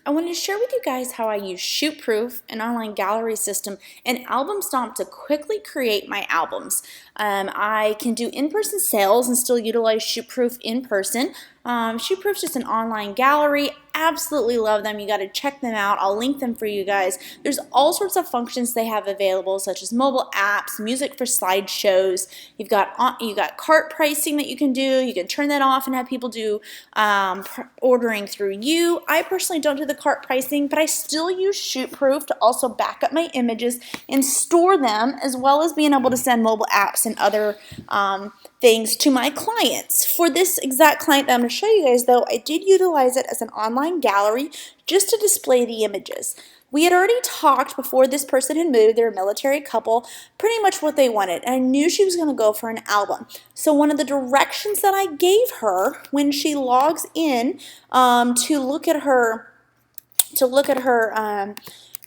I wanted to share with you guys how I use ShootProof, an online gallery system, and Album Stomp to quickly create my albums. I can do in-person sales and still utilize ShootProof in person. ShootProof is just an online gallery. Absolutely love them. You got to check them out. I'll link them for you guys. There's all sorts of functions they have available, such as mobile apps, music for slideshows. You've got cart pricing that you can do. You can turn that off and have people do ordering through you. I personally don't do the cart pricing, but I still use ShootProof to also back up my images and store them, as well as being able to send mobile apps and other things to my clients. For this exact client that I'm going to show you guys, though, I did utilize it as an online gallery just to display the images. We had already talked before this person had moved. They're a military couple, pretty much what they wanted. And I knew she was going to go for an album. So one of the directions that I gave her when she logs in to look at her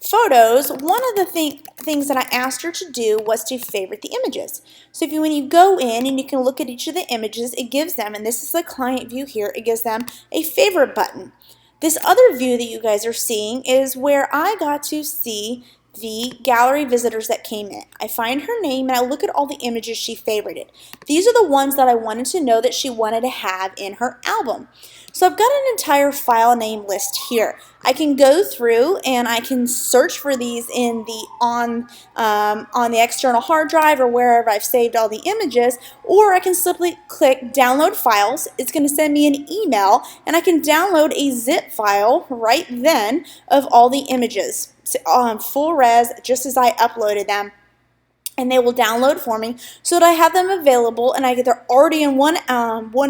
photos, one of the things that I asked her to do was to favorite the images. So when you go in and you can look at each of the images, it gives them, and this is the client view here, it gives them a favorite button. This other view that you guys are seeing is where I got to see the gallery visitors that came in. I find her name and I look at all the images she favorited. These are the ones that I wanted to know that she wanted to have in her album. So I've got an entire file name list here. I can go through and I can search for these in the on the external hard drive or wherever I've saved all the images, or I can simply click download files. It's going to send me an email and I can download a zip file right then of all the images, full res, just as I uploaded them. And they will download for me so that I have them available and they're already in one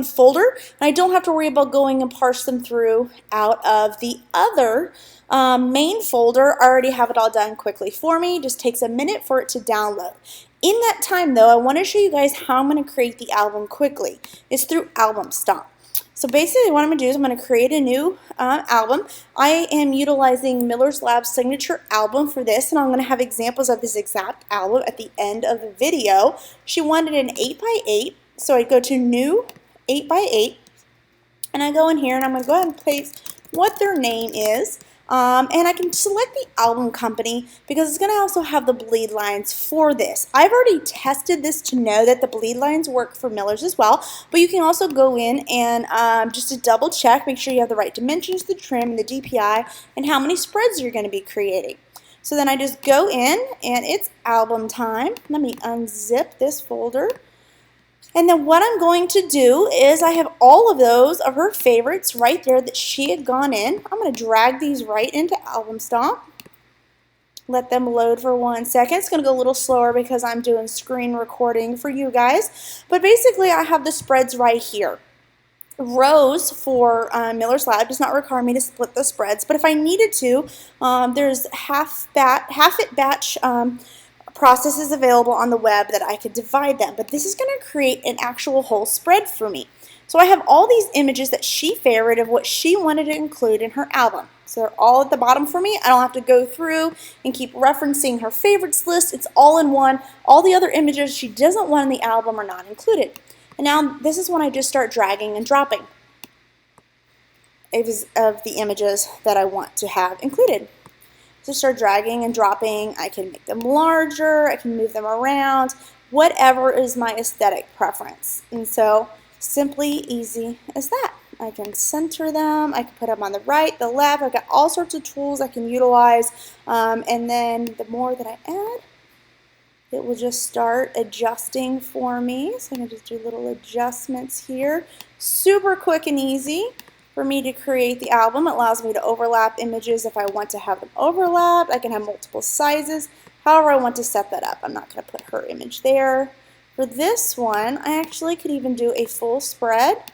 folder, and I don't have to worry about going and parse them through out of the other main folder. I already have it all done quickly for me. It just takes a minute for it to download. In that time, though, I want to show you guys how I'm going to create the album quickly. It's through Album Stomp. So basically what I'm going to do is I'm going to create a new album. I am utilizing Miller's Lab's signature album for this, and I'm going to have examples of this exact album at the end of the video. She wanted an 8x8, so I go to New 8x8, and I go in here and I'm going to go ahead and paste what their name is. And I can select the album company because it's going to also have the bleed lines for this. I've already tested this to know that the bleed lines work for Miller's as well, but you can also go in and just to double check, make sure you have the right dimensions, the trim, and the DPI, and how many spreads you're going to be creating. So then I just go in and it's album time. Let me unzip this folder. And then what I'm going to do is I have all of those of her favorites right there that she had gone in. I'm going to drag these right into Album Stomp. Let them load for 1 second. It's going to go a little slower because I'm doing screen recording for you guys. But basically I have the spreads right here. Rows for Miller's Lab does not require me to split the spreads, but if I needed to, there's half-it batch processes available on the web that I could divide them, but this is going to create an actual whole spread for me. So I have all these images that she favorited of what she wanted to include in her album. So they're all at the bottom for me. I don't have to go through and keep referencing her favorites list. It's all in one. All the other images she doesn't want in the album are not included. And now this is when I just start dragging and dropping of the images that I want to have included. So start dragging and dropping. I can make them larger, I can move them around, whatever is my aesthetic preference. And so simply easy as that. I can center them, I can put them on the right, the left. I've got all sorts of tools I can utilize, and then the more that I add, it will just start adjusting for me. So I'm going to just do little adjustments here. Super quick and easy for me to create the album. It allows me to overlap images if I want to have them overlapped. I can have multiple sizes, however I want to set that up. I'm not going to put her image there. For this one, I actually could even do a full spread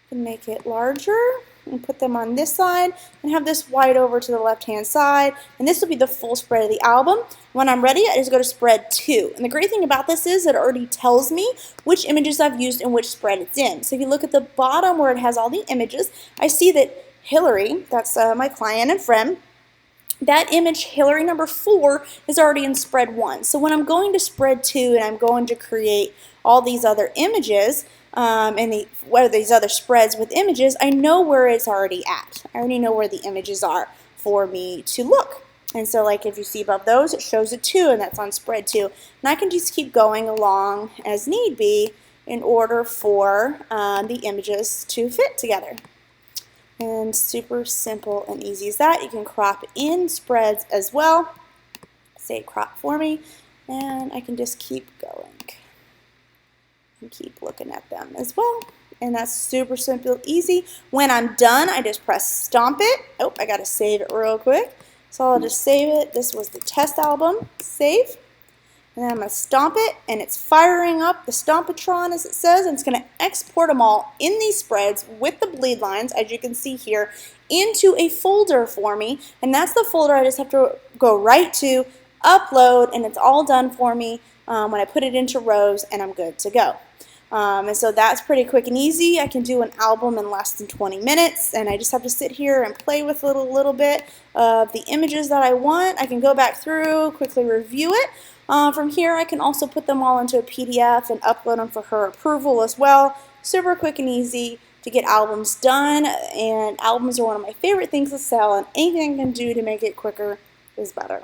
and make it larger and put them on this side and have this wide over to the left hand side, and this will be the full spread of the album. When I'm ready, I just go to spread 2, and the great thing about this is it already tells me which images I've used and which spread it's in. So if you look at the bottom where it has all the images, I see that Hillary, that's my client and friend, that image, Hillary number 4, is already in spread 1. So when I'm going to spread 2 and I'm going to create all these other images, and what are these other spreads with images, I know where it's already at. I already know where the images are for me to look. And so like if you see above those, it shows a 2, and that's on spread 2. And I can just keep going along as need be in order for the images to fit together. And super simple and easy as that. You can crop in spreads as well. Say crop for me, and I can just keep going and keep looking at them as well. And that's super simple, easy. When I'm done, I just press stomp it. Oh, I gotta save it real quick. So I'll just save it. This was the test album. Save. And then I'm going to stomp it, and it's firing up the Stompatron, as it says, and it's going to export them all in these spreads with the bleed lines, as you can see here, into a folder for me. And that's the folder I just have to go right to, upload, and it's all done for me when I put it into rows, and I'm good to go. And so that's pretty quick and easy. I can do an album in less than 20 minutes, and I just have to sit here and play with a little bit of the images that I want. I can go back through, quickly review it. From here, I can also put them all into a PDF and upload them for her approval as well. Super quick and easy to get albums done, and albums are one of my favorite things to sell, and anything I can do to make it quicker is better.